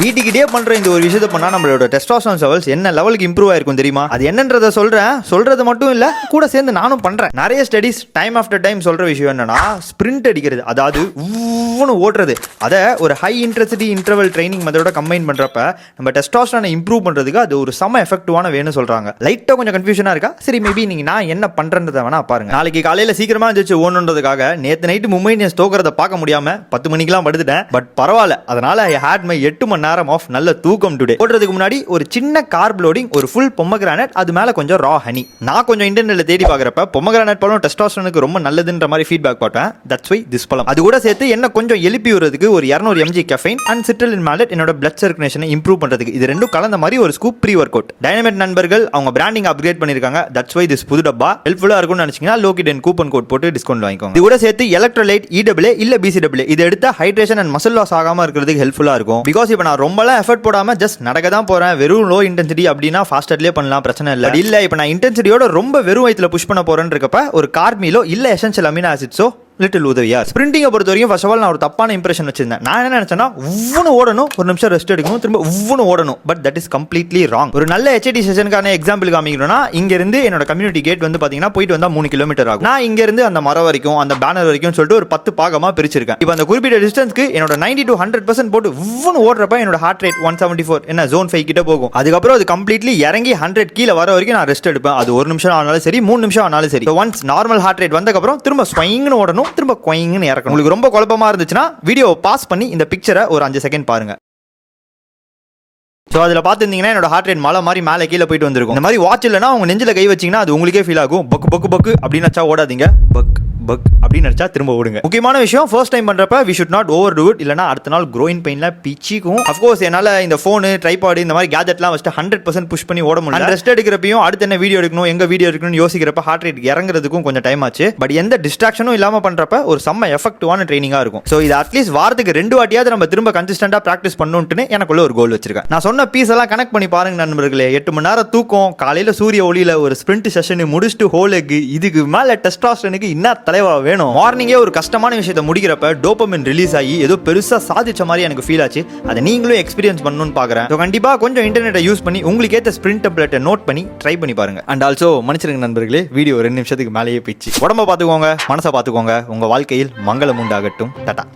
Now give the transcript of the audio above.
வீட்டுக்கிட்டே பண்ற இந்த ஒரு விஷயத்தை பண்ணா நம்மளோட டெஸ்டோஸ்டெரான் லெவல்ஸ் என்ன லெவலுக்கு இம்ப்ரூவ் ஆயிருக்கும் தெரியுமா? அது என்னன்றத சொல்றது மட்டும் இல்ல, கூட சேர்ந்து நானும் பண்றேன். நிறைய ஸ்டடிஸ் டைம் ஆஃப்டர் டைம் சொல்ற விஷயம் என்னன்னா, ஸ்பிரிண்ட் அடிக்கிறது, அதாவது ஓடுறது, அத ஒரு ஹை இன்டென்சிட்டி இன்டர்வல் ட்ரைனிங் மெத்தடோட கம்பைன் பண்றப்ப நம்ம டெஸ்டோஸ்டெரானை இம்ப்ரூவ் பண்றதுக்கு அது ஒரு செம எஃபெக்டிவான வேணும் சொல்றாங்க. லைட்டா கொஞ்சம் கன்ஃபியூஷனா இருக்கா? சரி, மேபி நீங்க நான் என்ன பண்றேன்றதை வேணா பாருங்க. நாளைக்கு காலையில சீக்கிரமா எழுந்திரிச்சு ஓடணுன்றதுக்காக நேத்து நைட்டு மும்பை இந்தியன்ஸ் தோக்கறத பார்க்க முடியாம 10 மணிக்கெல்லாம் படுத்துட்டேன். பட் பரவாயில்ல, அதனால ஐ ஹேட் மை 8 மணி நேரம் ஆஃப் நல்ல தூக்கம் டுடே. ஓடுறதுக்கு முன்னாடி ஒரு சின்ன கார்ப் லோடிங், ஒரு ஃபுல் பொமகிரானட், அது மேல கொஞ்சம் ரா ஹனி. நான் கொஞ்சம் இன்டர்நெட்ல தேடி பார்க்கறப்ப பொமகிரானட் பழம் டெஸ்டோஸ்டெரானுக்கு ரொம்ப நல்லதுன்ற மாதிரி ஃபீட்பேக் பார்த்தேன். தட்ஸ் வை திஸ் பழம். அது கூட சேர்த்து என்ன கொஞ்சம் எழுப்பி விடுறதுக்கு ஒரு 200 mg கெஃபைன் அண்ட் சிட்ரலின் மேலட் என்னோட பிளட் சர்க்குலேஷனை இம்ப்ரூவ் பண்றதுக்கு, இது ரெண்டும் கலந்த மாதிரி ஒரு ஸ்கூப் ப்ரீ ஒர்க் அவுட். டைனமேட் நண்பர்கள் அவங்க பிராண்டிங் அப்கிரேட் பண்ணிருக்காங்க. தட்ஸ் வை திஸ் புது டப்பா ஹெல்ப்ஃபுல்லா இருக்கும்னு நினைச்சீங்கன்னா லோகிடன் கூப்பன் கோட் போட்டு டிஸ்கவுண்ட் வாங்கிக்கோங்க. இது கூட சேர்த்து எலக்ட்ரோலைட், EAA இல்ல BCAA இது எடுத்தா ஹைட்ரேஷன் அண்ட் மசில் லாஸ் ஆகாம இருக்கிறதுக்கு ஹெல்ப்ஃபுல்லா இருக்கும். பிகாஸ் இப்போ நான் ரொம்பலாம் எஃபர்ட் போடாம ஜஸ்ட் நடக்க தான் போறேன், வெறும் லோ இன்டென்சிட்டி அப்படின்னா ஃபாஸ்டர்லயே பண்ணலாம், பிரச்சனை இல்ல. இல்ல இப்போ நான் இன்டென்சிட்டியோட ரொம்ப வெறும் வயித்துல புஷ் பண்ண போறேன்னு இருக்கப்ப ஒரு கார்ப் மீலோ இல்ல எசென்ஷியல் அமினோ ஆசிட்ஸோ லிட்டில் உதவியா. ஸ்பிரிண்டிங்கை பொறுத்த வரைக்கும் ஃபர்ஸ்ட் ஆஃப் ஆல் நான் ஒரு தப்பான இம்ப்ரெஷன் வச்சிருந்தேன். நான் என்ன நினைச்சேன்னா, உவ்வளவு ஓடணும், ஒரு நிமிஷம் ரெஸ்ட் எடுக்கணும், திரும்ப உவ்வளவு ஓடணும். But that is completely wrong. ஒரு நல்ல HIIT செஷனுக்கான எக்ஸாம்பிள் காமிக்கணும்னா, இங்க இருந்து என்னோட கம்யூனிட்டி கேட் வந்து பாத்தீங்கன்னா போயிட்டு வந்தா 3 கிலோமீட்டர் ஆகும். நான் இங்க இருந்து அந்த மரம் வரைக்கும், அந்த பேனர் வரைக்கும் சொல்லிட்டு ஒரு 10 பாகமா பிரிச்சிருக்கேன். இப்போ அந்த குறிப்பிட்ட டிஸ்டன்ஸ்க்கு என்னோட 90 to 100% போட்டு உவ்வளவு ஓடுறப்ப என்னோட ஹார்ட் ரேட் 174 என்ன ஜோன் 5 கிட்ட போகும். அதுக்கப்புறம் அது கம்ப்ளீட்லி இறங்கி 100 கீழே வர வரைக்கும் நான் ரெஸ்ட் எடுப்பேன். அது 1 நிமிஷம் ஆனாலும் சரி, 3 நிமிஷம் ஆனாலும் சரி. ஒன்ஸ் நார்மல் ஹார்ட் ரேட் வந்தக்கப்புறம் திரும்ப ஸ்வைங்னு ஓடணும், திரும்ப குவைங்னு இறக்கணும். உங்களுக்கு ரொம்ப குழப்பமா இருந்துச்சுன்னா வீடியோவை பாஸ் பண்ணி இந்த பிக்சரை ஒரு 5 செகண்ட் பாருங்க. ஸோ அதில் பார்த்துருந்தீங்கன்னா என்னோட ஹார்ட் ரேட் மலை மாதிரி மேலே கீழே போயிட்டு வந்திருக்கும். இந்த மாதிரி வாட்ச் இல்லைனா உங்க நெஞ்சில் கை வச்சிங்கன்னா அது உங்களுக்கே ஃபீல் ஆகும். பக்கு பக்கு பக்கு அப்படின்னு வச்சா ஓடாதீங்க, பக் பக் அப்படின்னு நினைச்சா திரும்ப ஓடுங்க. முக்கியமான விஷயம், ஃபர்ஸ்ட் டைம் பண்றப்ப we should not overdo it, இல்லனா அடுத்த நாள் groin painல பிச்சிக்கும். of course என்னால இந்த ஃபோன், ட்ரைபாட் இந்த மாதிரி கேஜெட்லாம் வச்சுட்டு 100% புஷ் பண்ணி ஓட முடியல. ரெஸ்ட் எடுக்கிறப்பையும் அடுத்து என்ன வீடியோ எடுக்கணும், எங்க வீடியோ எடுக்கணும்னு யோசிக்கிறப்ப ஹார்ட் ரேட் இறங்குறதுக்கும் கொஞ்சம் டைம் ஆச்சு. பட் எந்த டிஸ்ட்ராக்ஷனும் இல்லாம பண்றப்ப ஒரு செம்ம எஃபெக்டிவான ட்ரைனிங்கா இருக்கும். ஸோ இது அட்லீஸ்ட் வாரத்துக்கு 2 வாட்டியாவது நம்ம திரும்ப கன்சிஸ்டன்டா பிராக்டிஸ் பண்ணணும்னு எனக்குள்ள ஒரு கோல் வச்சிருக்கேன். நான் சொன்ன பீஸ் எல்லாம் கனெக்ட் பண்ணி பாருங்க நண்பர்களே. 8 மணி நேரம் தூக்கம், காலையில சூரிய ஒளியில ஒரு ஸ்பிரிண்ட் செஷன் முடிச்சுட்டு ஹோல் எக், இதுக்கு மேல டெஸ்டோஸ்டெரானுக்கு என்ன தலைவா வேணும்? மார்னிங்கே ஒரு கஷ்டமான விஷயத்தை முடிக்கிறப்ப டோபமின் ரிலீஸ் ஆகி ஏதோ பெருசா சாதிச்ச மாதிரி எனக்கு ஃபீல் ஆச்சு. அதை நீங்களும் எக்ஸ்பீரியன்ஸ் பண்ணணும்னு பாக்குறேன். கண்டிப்பா கொஞ்சம் இன்டர்நெட்டை யூஸ் பண்ணி உங்களுக்கு ஏற்ற ஸ்பிரிண்ட் டெம்ப்ளேட்டை நோட் பண்ணி ட்ரை பண்ணி பாருங்க. அண்ட் ஆல்சோ மன்னிச்சிருங்க நண்பர்களே, வீடியோ 2 நிமிஷத்துக்கு மேலேயே போயிடுச்சு. உடம்ப பாத்துக்கோங்க, மனசை பாத்துக்கோங்க. உங்க வாழ்க்கையில் மங்களம் உண்டாகட்டும். டாடா.